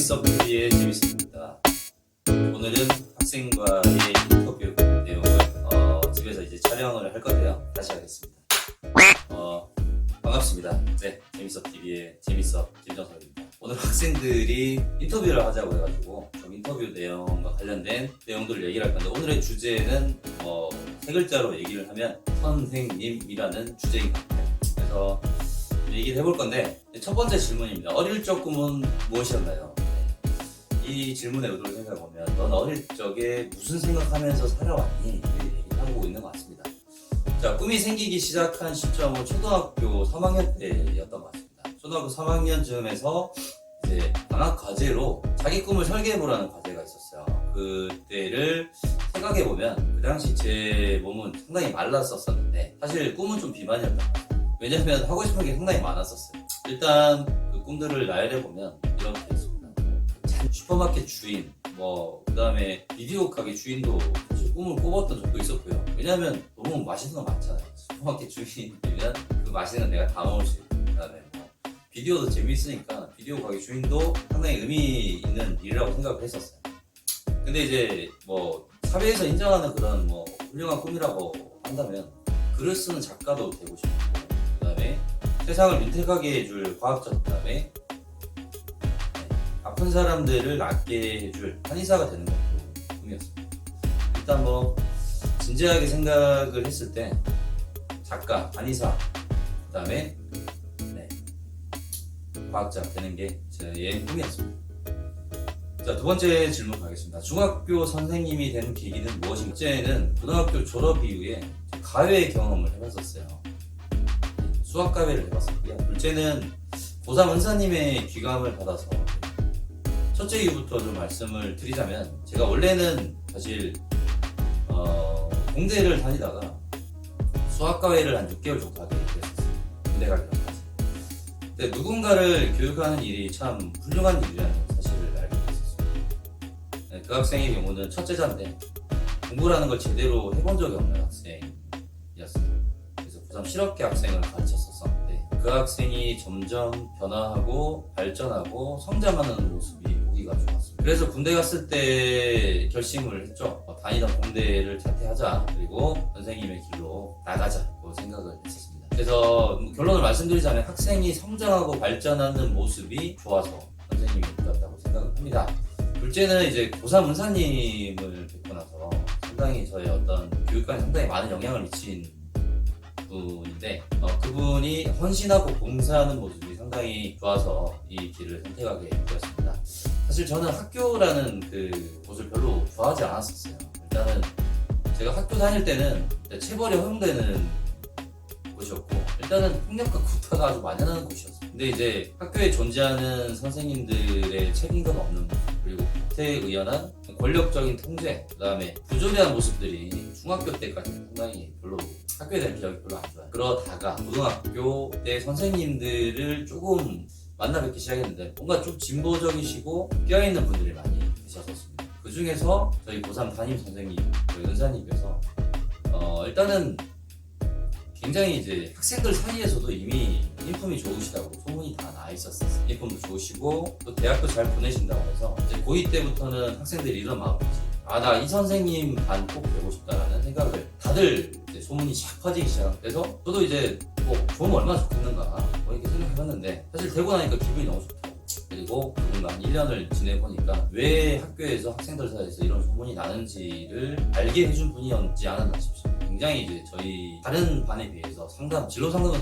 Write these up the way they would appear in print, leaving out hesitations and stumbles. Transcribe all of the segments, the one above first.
재밌어 TV의 재밌습니다. 오늘은 학생과의 인터뷰 내용을 집에서 이제 촬영을 할 건데요. 다시 하겠습니다. 반갑습니다. 네, 재밌어 TV의 재밌어 김정석입니다. 오늘 학생들이 인터뷰를 하자고 해가지고 좀 인터뷰 내용과 관련된 내용들을 얘기를 할 건데, 오늘의 주제는 세 글자로 얘기를 하면 선생님이라는 주제인 것 같아요. 그래서 얘기를 해볼 건데, 첫 번째 질문입니다. 어릴 적 꿈은 무엇이었나요? 이 질문에 의도를 생각해보면, 넌 어릴 적에 무슨 생각하면서 살아왔니? 이렇게 얘기하고 있는 것 같습니다. 자, 꿈이 생기기 시작한 시점은 초등학교 3학년 때였던 것 같습니다. 초등학교 3학년쯤에서 이제 방학 과제로 자기 꿈을 설계해보라는 과제가 있었어요. 그때를 생각해보면 그 당시 제 몸은 상당히 말랐었는데, 사실 꿈은 좀 비만이었던 것 같아요. 왜냐면 하고 싶은 게 상당히 많았었어요. 일단 그 꿈들을 나열해보면 이렇게 있습니다. 슈퍼마켓 주인, 그 다음에 비디오 가게 주인도 사실 꿈을 꿔봤던 적도 있었고요. 왜냐면 너무 맛있는 거 많잖아요. 슈퍼마켓 주인이면 그 맛있는 거 내가 다 먹을 수 있고, 그 다음에 비디오도 재밌으니까 비디오 가게 주인도 상당히 의미 있는 일이라고 생각을 했었어요. 근데 이제 사회에서 인정하는 그런 훌륭한 꿈이라고 한다면 글을 쓰는 작가도 되고 싶고, 그 다음에 세상을 윤택하게 해줄 과학자, 그 다음에 아픈 사람들을 낫게 해줄 한의사가 되는 것도 꿈이었습니다. 일단 진지하게 생각을 했을 때 작가, 한의사, 그 다음에 과학자 되는 게 제 꿈이었습니다. 자, 두 번째 질문 가겠습니다. 중학교 선생님이 되는 계기는 무엇인가? 첫째는 고등학교 졸업 이후에 가외 경험을 해봤었어요. 수학가외를 해봤었고요. 둘째는 고3 은사님의 귀감을 받아서, 첫째 이유부터 좀 말씀을 드리자면, 제가 원래는 사실 공대를 다니다가 수학과외를 한 6개월 정도 하게 됐었어요. 군대 가기 전까지. 근데 누군가를 교육하는 일이 참 훌륭한 일이라는 사실을 알게 됐었어요. 그 학생의 경우는 첫째자인데 공부라는 걸 제대로 해본 적이 없는 학생이었어요. 그래서 고3 실업계 학생을 가르쳤었는데, 그 학생이 점점 변화하고 발전하고 성장하는 모습이 보기가 좋았습니다. 그래서 군대 갔을 때 결심을 했죠. 다니던 공대를 자퇴하자, 그리고 선생님의 길로 나가자고 생각을 했었습니다. 그래서 결론을 말씀드리자면, 학생이 성장하고 발전하는 모습이 좋아서 선생님이 되었다고 생각을 합니다. 둘째는 이제 고3 은사님을 뵙고 나서 상당히 저의 어떤 교육관에 상당히 많은 영향을 미친 분인데, 그분이 헌신하고 봉사하는 모습이 상당히 좋아서 이 길을 선택하게 되었습니다. 사실 저는 학교라는 그 곳을 별로 좋아하지 않았었어요. 일단은 제가 학교 다닐 때는 체벌이 허용되는 곳이었고, 일단은 폭력과 구타가 아주 만연하는 곳이었어요. 근데 이제 학교에 존재하는 선생님들의 책임감 없는 모습, 그리고 구태의연한 권력적인 통제, 그 다음에 부조리한 모습들이 중학교 때까지 상당히 별로 학교에 대한 기억이 별로 안 좋아요. 그러다가 고등학교 때 선생님들을 조금 만나 뵙기 시작했는데, 뭔가 좀 진보적이시고 껴있는 분들이 많이 계셨었습니다. 그 중에서 저희 고3 담임 선생님, 저희 은사님께서 일단은 굉장히 이제 학생들 사이에서도 이미 인품이 좋으시다고 소문이 다 나 있었어요. 인품도 좋으시고 또 대학도 잘 보내신다고 해서 이제 고2 때부터는 학생들이 이런 마음이지, 나 이 선생님 반 꼭 되고 싶다라는 생각을 다들 이제 소문이 쫙 퍼지기 시작해서, 저도 이제 좋으면 얼마나 좋겠는가 이렇게 생각해봤는데, 사실 되고 나니까 기분이 너무 좋더라고요. 그리고 그분과 한 1년을 지내보니까 왜 학교에서 학생들 사이에서 이런 소문이 나는지를 알게 해준 분이었지 않았나 싶습니다. 굉장히 이제 저희 다른 반에 비해서 진로 상담도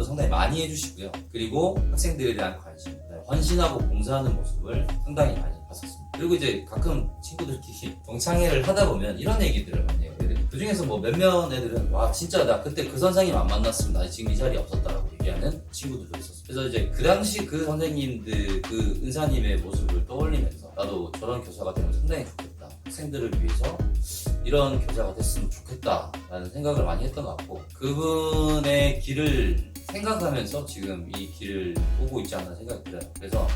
상당히 많이 해주시고요. 그리고 학생들에 대한 관심, 헌신하고 봉사하는 모습을 상당히 많이 봤었습니다. 그리고 이제 가끔 친구들끼리 동창회를 하다 보면 이런 얘기들을 많이 해요. 그 중에서 몇몇 애들은 진짜 나 그때 그 선생님 안 만났으면 나 지금 이 자리에 없었다라고 얘기하는 친구들도 있었어요. 그래서 이제 그 당시 그 선생님들, 그 은사님의 모습을 떠올리면서 나도 저런 교사가 되면 상당히 좋겠다, 학생들을 위해서 이런 교사가 됐으면 좋겠다라는 생각을 많이 했던 것 같고, 그분의 길을 생각하면서 지금 이 길을 보고 있지 않나 생각이 들어요. 그래서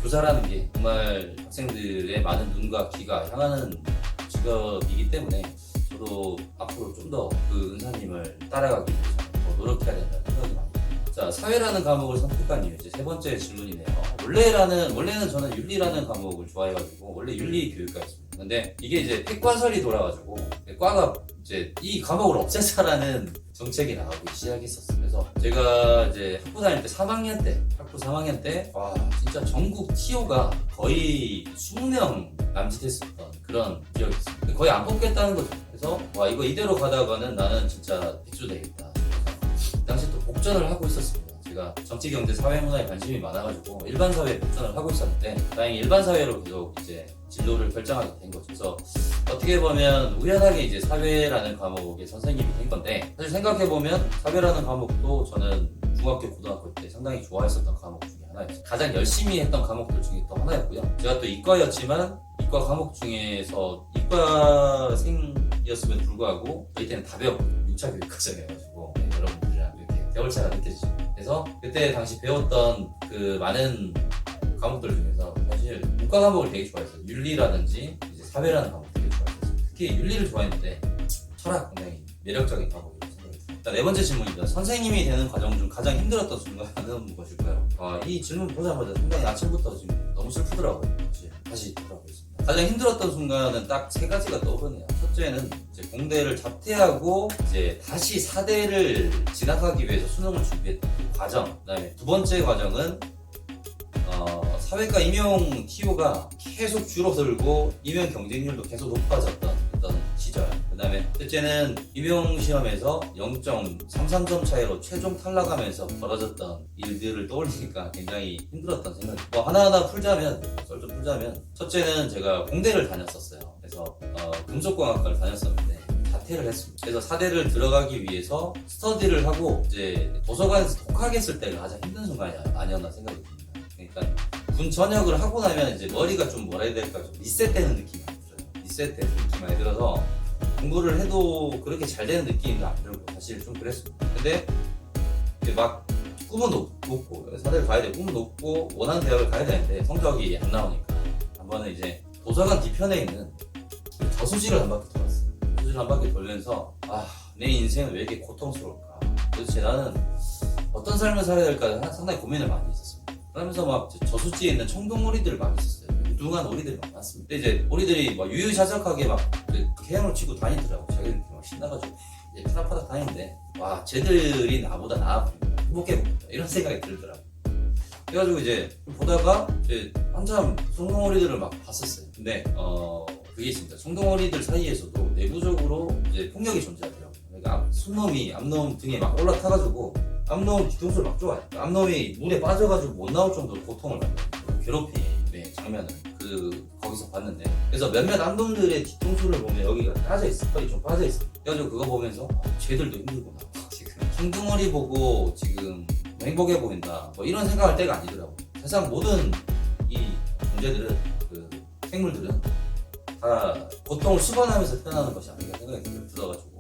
교사라는 게 정말 학생들의 많은 눈과 귀가 향하는 직업이기 때문에, 저도 앞으로 좀 더 그 은사님을 따라가기 위해서 더 노력해야 된다는 생각이 많이 듭니다. 자, 사회라는 과목을 선택한 이유, 이제 세 번째 질문이네요. 원래는 저는 윤리라는 과목을 좋아해가지고, 원래 윤리 교육과였습니다. 근데 이게 이제 폐과설이 돌아가지고, 과가 이제 이 과목을 없애자라는 정책이 나가기 시작했었어요. 그래서 제가 이제 학부 다닐 때 학부 3학년 때, 와, 진짜 전국 TO가 거의 20명 남짓했었던 그런 기억이 있어요. 거의 안 뽑겠다는 거죠. 그래서, 와, 이거 이대로 가다가는 나는 진짜 백수 되겠다. 그 당시 또 복전을 하고 있었습니다. 제가 정치, 경제, 사회, 문화에 관심이 많아가지고 일반 사회에 복전을 하고 있었는데, 다행히 일반 사회로 계속 이제 진로를 결정하게 된 거죠. 그래서 어떻게 보면 우연하게 이제 사회라는 과목의 선생님이 된 건데, 사실 생각해보면 사회라는 과목도 저는 중학교, 고등학교 때 상당히 좋아했었던 과목 중에 하나였어요. 가장 열심히 했던 과목들 중에 또 하나였고요. 제가 또 이과였지만 이과 과목 중에서 이과생이었음에도 불구하고 저희 때는 다 배웠거든요. 6차 교육과정이어가지고 여러분들이랑 이렇게 대월차가 느껴지죠. 그래서 그때 당시 배웠던 그 많은 과목들 중에서 사실 문과 과목을 되게 좋아했어요. 윤리라든지 이제 사회라는 과목 되게 좋아했어요. 특히 윤리를 좋아했는데 철학 굉장히 매력적인 과목이라고 생각했어요. 자, 네 번째 질문입니다. 선생님이 되는 과정 중 가장 힘들었던 순간은 무엇일까요? 이 질문 보자마자 상당히 아침부터 지금 너무 슬프더라고요. 다시 돌아보겠습니다. 가장 힘들었던 순간은 딱 세 가지가 떠오르네요. 첫째는 이제 공대를 자퇴하고 이제 다시 사대를 진학하기 위해서 수능을 준비했던 그 과정. 그다음에 두 번째 과정은 사회과 임용 TO가 계속 줄어들고 임용 경쟁률도 계속 높아졌던 어떤 시절. 그 다음에 셋째는 임용 시험에서 0.33점 차이로 최종 탈락하면서 벌어졌던 일들을 떠올리니까 굉장히 힘들었던 생각이. 하나하나 풀자면, 썰 좀 풀자면, 첫째는 제가 공대를 다녔었어요. 그래서 금속공학과를 다녔었는데 자퇴를 했습니다. 그래서 사대를 들어가기 위해서 스터디를 하고 이제 도서관에서 독학했을 때가 가장 힘든 순간이 아니었나 생각이 듭니다. 그러니까 군 전역을 하고 나면 이제 머리가 좀 뭐라 해야 될까, 좀 리셋되는 느낌이 들어요. 리셋되는 느낌이 많이 들어서 공부를 해도 그렇게 잘 되는 느낌도 안 들고 사실 좀 그랬습니다. 근데 이제 막 꿈은 높고 사대를 가야 돼, 꿈은 높고 원하는 대학을 가야 되는데 성적이 안 나오니까 한 번은 이제 도서관 뒤편에 있는 저수지를 한 바퀴 돌았어요. 저수지를 한 바퀴 돌면서 내 인생은 왜 이렇게 고통스러울까, 도대체 나는 어떤 삶을 살아야 될까 상당히 고민을 많이 했었습니다. 그러면서 막 저수지에 있는 청둥오리들을 많이 있었어요. 유둥한 오리들이 많았습니다. 근데 이제 오리들이 막 유유자적하게 막 해양을 치고 다니더라고. 자기들 막 신나가지고 이제 파닥파닥 다니는데, 와, 쟤들이 나보다 나아 보인다, 행복해 보인다, 이런 생각이 들더라고. 그래가지고 이제 보다가 이제 한참 청둥오리들을 막 봤었어요. 근데 그게 진짜 청둥오리들 사이에서도 내부적으로 이제 폭력이 존재하더라고요. 그러니까 순놈이 암놈 등에 막 올라타가지고 암놈 뒤통수를 막 쪼아요. 암놈이 물에 빠져가지고 못 나올 정도로 고통을 받는 괴롭힘의 장면을 거기서 봤는데, 그래서 몇몇 암놈들의 뒤통수를 보면 여기가 빠져있어, 털이 좀 빠져있어. 그래가지고 그거 보면서 쟤들도 힘들구나, 지금 청둥오리 보고 지금 행복해 보인다, 뭐 이런 생각할 때가 아니더라고. 세상 모든 이 문제들은, 그 생물들은 다 고통을 수반하면서 태어나는 것이 아닌가 생각이 들어가지고,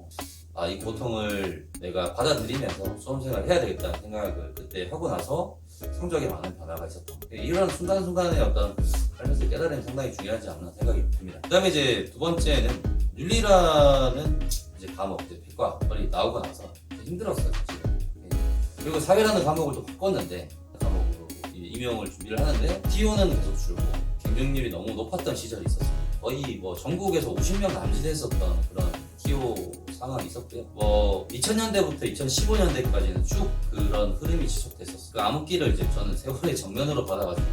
이 고통을 내가 받아들이면서 수험생활을 해야 되겠다는 생각을 그때 하고 나서 성적에 많은 변화가 있었던, 이런 순간순간의 어떤 삶에서 깨달음이 상당히 중요하지 않나 생각이 듭니다. 그 다음에 이제 두 번째는 윤리라는 이제 과목, 이제 폐과를 나오고 나서 힘들었어요, 사실은. 그리고 사회라는 과목을 또 바꿨는데, 과목으로 임용을 준비를 하는데 TO는 계속 줄고 경쟁률이 너무 높았던 시절이 있었어요. 거의 뭐 전국에서 50명 남짓했었던 그런 TO 상황이 있었고요. 2000년대부터 2015년대까지는 쭉 그런 흐름이 지속됐었어요. 그 암흑기를 이제 저는 세월의 정면으로 받아가지고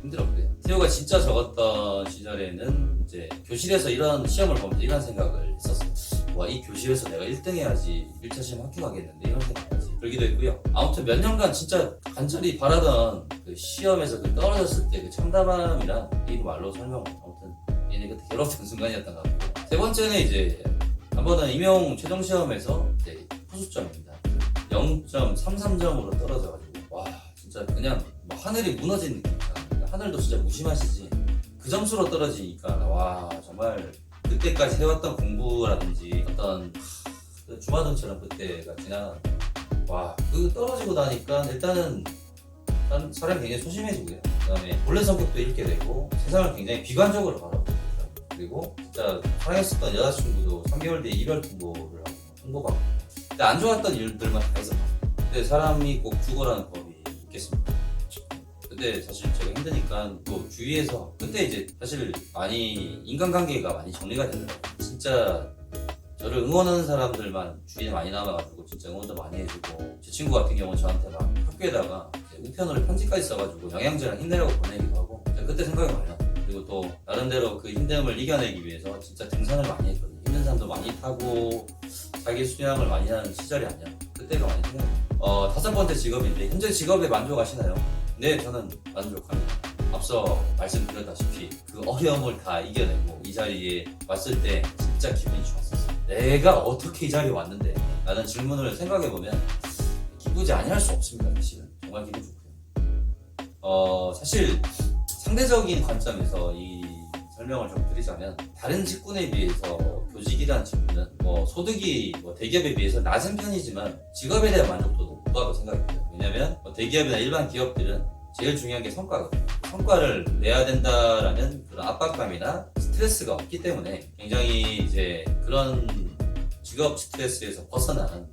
힘들었고요. TO가 진짜 적었던 시절에는 이제 교실에서 이런 시험을 보면서 이런 생각을 했었어요. 이 교실에서 내가 1등 해야지 1차 시험 합격하겠는데, 이런 생각까지 들기도 했고요. 아무튼 몇 년간 진짜 간절히 바라던 그 시험에서 그 떨어졌을 때 그 참담함이란 이 말로 설명, 아무튼 얘네 그때 괴롭던 순간이었던 것 같고, 세 번째는 이제 한 번은 임용 최종 시험에서 이제 후수점입니다. 0.33점으로 떨어져가지고, 와, 진짜 그냥 뭐 하늘이 무너진 느낌이다. 그러니까 하늘도 진짜 무심하시지, 그 점수로 떨어지니까 와, 정말 그때까지 해왔던 공부라든지 어떤 주마등처럼 그때가 와, 그 떨어지고 나니까 일단은 사람이 굉장히 소심해지고요. 그 다음에 본래 성격도 잃게 되고 세상을 굉장히 비관적으로 바라보고, 그리고 진짜 사랑했었던 여자친구도 3개월 뒤에 이별 통보를 하고, 통보받고, 근데 안 좋았던 일들만 다 있었거든요. 근데 사람이 꼭 죽어라는 법이 있겠습니까? 근데 사실 제가 힘드니까 또 주위에서 그때 이제 사실 많이 인간관계가 많이 정리가 되더라고요. 진짜 저를 응원하는 사람들만 주위에 많이 남아가지고 진짜 응원도 많이 해주고, 제 친구 같은 경우는 저한테 막 학교에다가 우편으로 편지까지 써가지고 영양제랑 힘내라고 보내기도 하고, 제가 그때 생각이 많이 났어요. 그리고 또 나름대로 그 힘듦을 이겨내기 위해서 진짜 등산을 많이 했거든요. 힘든 산도 많이 타고 자기 수양을 많이 하는 시절이 아니야. 그때가 많이 생각나요. 다섯 번째 직업인데, 현재 직업에 만족하시나요? 네, 저는 만족합니다. 앞서 말씀드렸다시피 그 어려움을 다 이겨내고 이 자리에 왔을 때 진짜 기분이 좋았었어요. 내가 어떻게 이 자리에 왔는데? 라는 질문을 생각해보면 기쁘지 아니할 수 없습니다. 사실은 정말 기분 좋고요. 사실 상대적인 관점에서 이 설명을 좀 드리자면, 다른 직군에 비해서 교직이라는 직군은 소득이 대기업에 비해서 낮은 편이지만 직업에 대한 만족도도 높다고 생각이 들어요. 왜냐면 대기업이나 일반 기업들은 제일 중요한 게 성과거든요. 성과를 내야 된다라는 그런 압박감이나 스트레스가 없기 때문에 굉장히 이제 그런 직업 스트레스에서 벗어나는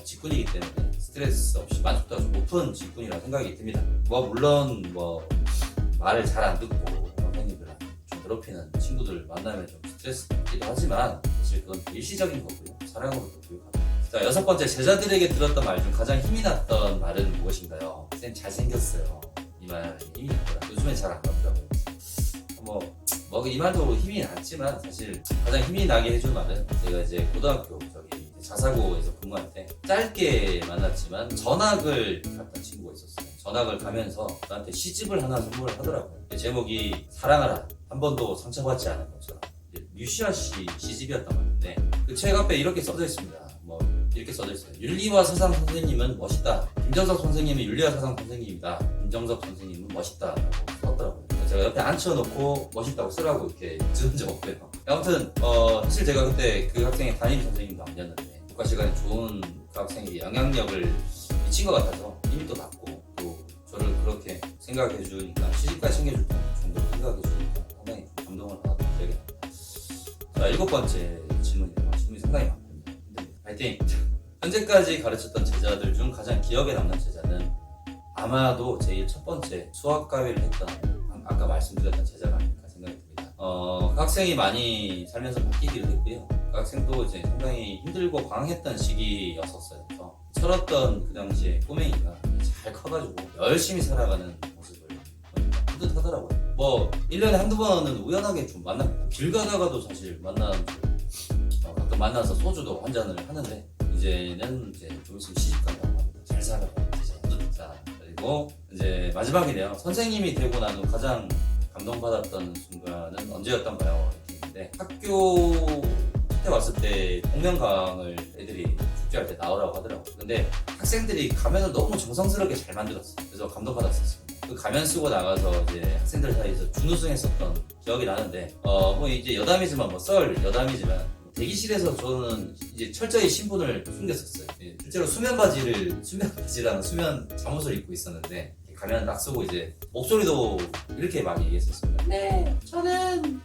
직군이기 때문에 스트레스 없이 만족도가 좀 높은 직군이라고 생각이 듭니다. 물론 말을 잘 안 듣고 선생님들한테 좀 괴롭히는 친구들 만나면 좀 스트레스 받기도 하지만 사실 그건 일시적인 거고요. 사랑으로 또 교육합니다. 자, 여섯 번째, 제자들에게 들었던 말 중 가장 힘이 났던 말은 무엇인가요? 쌤 잘생겼어요. 이 말이 힘이 났더라. 요즘엔 잘 안 나더라고요. 이 말도 힘이 났지만 사실 가장 힘이 나게 해준 말은, 제가 이제 고등학교 자사고에서 근무할 때 짧게 만났지만 전학을 갔던 친구가 있었어요. 전학을 가면서 나한테 시집을 하나 선물을 하더라고요. 제목이 사랑하라, 한 번도 상처받지 않은 것처럼. 류시아 씨 시집이었던 것 같은데, 그 책 앞에 이렇게 써져 있습니다. 이렇게 써져 있어요. 윤리와 사상 선생님은 멋있다. 김정석 선생님은 윤리와 사상 선생님이다. 김정석 선생님은 멋있다. 라고 썼더라고요. 제가 옆에 앉혀놓고 멋있다고 쓰라고 이렇게 지은 적 없고요. 아무튼 사실 제가 그때 그 학생의 담임 선생님도 아니었는데, 국가 시간에 좋은 그 학생에게 영향력을 미친 것 같아서 힘이 또 났고, 또 저를 그렇게 생각해 주니까, 시집까지 챙겨줄 정도로 생각해 주니까 상당히 감동을 받았던 기억이 납니다. 자, 일곱 번째 질문이에요. 질문이 상당히 많거든요. 파이팅! 현재까지 가르쳤던 제자들 중 가장 기억에 남는 제자는 아마도 제일 첫 번째 수학과외를 했던, 아까 말씀드렸던 제자가 아닐까 생각이 듭니다. 그 학생이 많이 살면서 바뀌기도 했고요. 그 학생도 이제 상당히 힘들고 방황했던 시기였었어요. 그래서 철었던 그 당시에 꼬맹이가 잘 커가지고 열심히 살아가는 모습을 보니까 뿌듯하더라고요. 1년에 한두 번은 우연하게 좀 만납니다. 길 가다가도 사실 가끔 만나서 소주도 한 잔을 하는데, 이제는 좀 있으면 시집간다고 합니다. 잘 살아라, 진짜 뿌듯하다. 그리고 이제 마지막이네요. 선생님이 되고 난 후 가장 감동받았던 순간은 언제였던가요? 이렇게 있는데, 학교 그때 왔을 때 복면가왕을 애들이 축제할 때 나오라고 하더라고요. 근데 학생들이 가면을 너무 정성스럽게 잘 만들었어요. 그래서 감동받았었습니다. 그 가면 쓰고 나가서 이제 학생들 사이에서 준우승했었던 기억이 나는데, 이제 여담이지만 썰 여담이지만, 대기실에서 저는 이제 철저히 신분을 숨겼었어요. 실제로 수면 바지랑 수면 잠옷을 입고 있었는데, 가면 딱 쓰고 이제 목소리도 이렇게 많이 얘기했었습니다. 네, 저는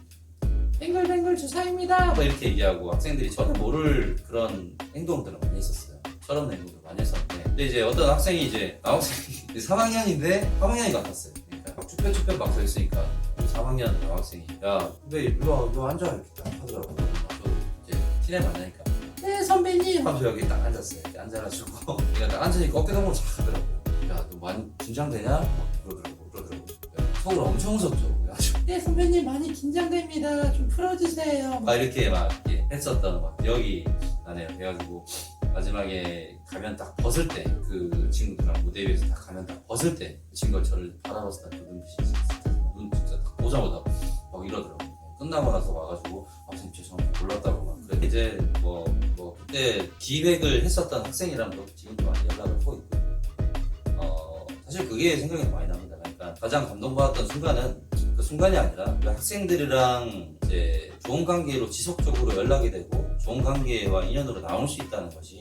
뱅글뱅글 주사입니다. 이렇게 얘기하고, 학생들이 전혀 모를 그런 행동들을 많이 했었어요. 철없는 행동들을 많이 했었는데, 근데 이제 어떤 학생이 이제 남학생이 3학년인데 3학년이 같았어요. 그러니까 막 쭈뼛쭈뼛 막 서 있으니까 3학년 남학생이, 야, 근데 이리 와 앉아, 이렇게 딱 하더라고요. 티내 만나니까, 네 선배님 하면서 여기 딱 앉았어요. 이렇게 앉아가지고 내가 딱 앉으니까 어깨동무를 착 하더라고요. 야, 너 많이 긴장되냐? 막 그러더라고. 속으로 엄청 웃었죠. 그래가지고, 네 선배님 많이 긴장됩니다. 좀 풀어주세요. 이렇게 했었던 기억이 나네요. 그래가지고 마지막에 가면 딱 벗을 때, 그 친구들랑 무대 위에서 딱 가면 딱 벗을 때 그 친구가 저를 바라봤을 때 그 눈 진짜 딱 보자마자 막 이러더라고요. 끝나고 나서 와가지고, 선생님 죄송합니다, 몰랐다고 막. 그렇게 이제 그때 기획을 했었던 학생이랑도 지금도 많이 연락을 하고 있고요. 사실 그게 생각이 많이 납니다. 그러니까 가장 감동받았던 순간은 그 순간이 아니라 그 학생들이랑 이제 좋은 관계로 지속적으로 연락이 되고 좋은 관계와 인연으로 나올 수 있다는 것이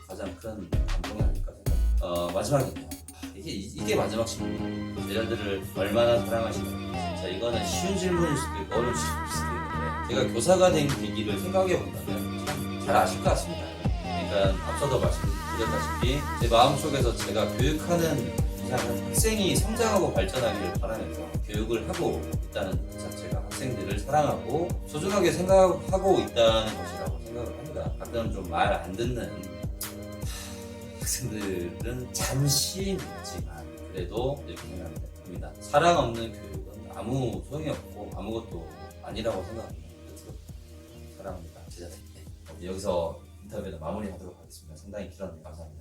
가장 큰 감동이 아닐까 생각합니다. 마지막이네요. 이게 마지막 질문이에요. 제자들을 얼마나 사랑하시는지. 자, 이거는 쉬운 질문일 수도 있고 어려운 질문일 수도 있는데, 제가 교사가 된 계기를 생각해 본다면 참 잘 아실 것 같습니다. 그러니까 앞서도 말씀드렸지만 말씀드렸다시피 제 마음속에서 제가 교육하는 이상은 학생이 성장하고 발전하기를 바라면서 교육을 하고 있다는 그 자체가 학생들을 사랑하고 소중하게 생각하고 있다는 것이라고 생각을 합니다. 가끔 좀 말 안 듣는 학생들은 잠시 있지만 그래도 이렇게 생각합니다. 사랑 없는 교육은 아무 소용이 없고 아무것도 아니라고 생각합니다. 그래서 사랑합니다. 제자들. 여기서 인터뷰를 마무리하도록 하겠습니다. 상당히 길었네요. 감사합니다.